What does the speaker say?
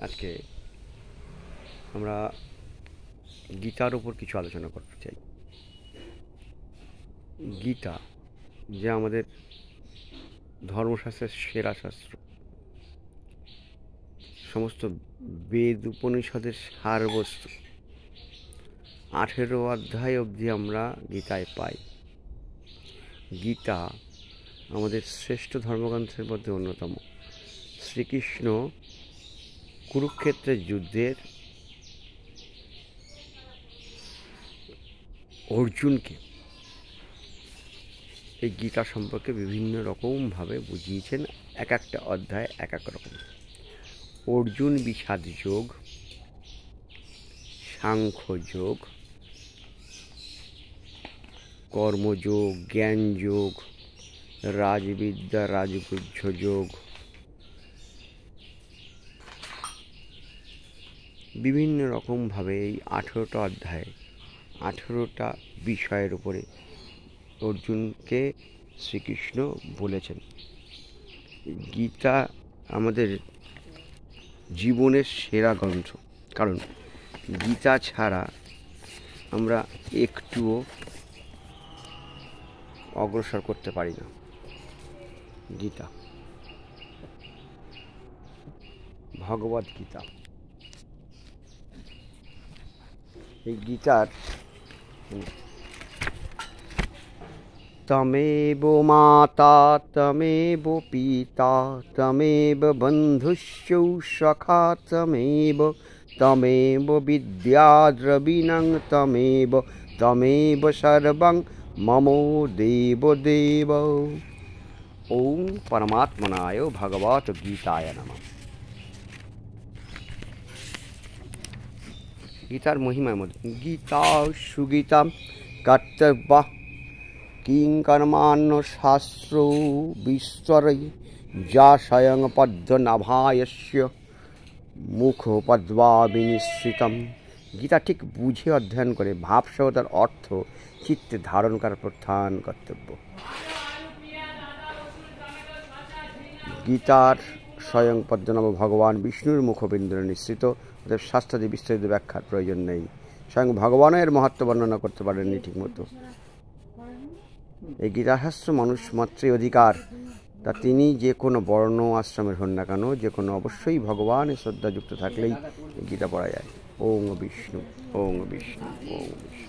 আজকে আমরা গীতার উপর কিছু আলোচনা করতে চাই। গীতা যে আমাদের ধর্মশাস্ত্রের সেরা শাস্ত্র, সমস্ত বেদ উপনিষদের সারবস্তু, 18 অধ্যায় অবধি আমরা গীতায় পাই। গীতা আমাদের শ্রেষ্ঠ ধর্মগ্রন্থের মধ্যে অন্যতম। শ্রীকৃষ্ণ কুরুক্ষেত্রের যুদ্ধের অর্জুনকে এই গীতা সম্পর্কে বিভিন্ন রকমভাবে বুঝিয়েছেন, এক একটা অধ্যায় এক এক রকম। অর্জুন বিষাদ যোগ, সাংখ্য যোগ, কর্মযোগ, জ্ঞান যোগ, রাজবিদ্যা রাজগুহ্য যোগ, বিভিন্ন রকমভাবে এই 18টা অধ্যায়ে 18টা বিষয়ের উপরে অর্জুনকে শ্রীকৃষ্ণ বলেছেন। গীতা আমাদের জীবনের সেরা গ্রন্থ, কারণ গীতা ছাড়া আমরা একটুও অগ্রসর করতে পারি না। গীতা, ভগবদ গীতা, এই গীতার তমেব মাতা তমেব পিতা তমেব বন্ধুশ্চ সখা তমেব তমেব বিদ্যা দ্রবিণং তমেব তমেব সর্বং মম দেব দেব। ওম পরমাত্মনায় ভগবত গীতায় নমঃ। গীতার মহিমার মধ্যে গীতা সুগীতা কর্তব্য কিং কর্মান্য শাস্ত্র বিস্তরে যা স্বয়ং পদ্মনাভায়স্য মুখপদ্মা বিনিশ্রিতম। গীতা ঠিক বুঝে অধ্যয়ন করে ভাবসহ তার অর্থ চিত্তে ধারণ করার প্রধান কর্তব্য। গীতার স্বয়ং পদ্মনাভ ভগবান বিষ্ণুর মুখবিন্দুরে নিঃসৃত, ওদের শাস্ত্রাদি বিস্তারিত ব্যাখ্যার প্রয়োজন নেই। স্বয়ং ভগবানের মহত্ব বর্ণনা করতে পারেননি ঠিক মতো। এই গীতাশাস্ত্র মানুষ মাত্রই অধিকার, তা তিনি যে কোনো বর্ণ আশ্রমের হন না কেন, যে কোনো অবশ্যই ভগবানের শ্রদ্ধাযুক্ত থাকলেই গীতা পড়া যায়। ওং বিষ্ণু, ওং বিষ্ণু, ওং বিষ্ণু।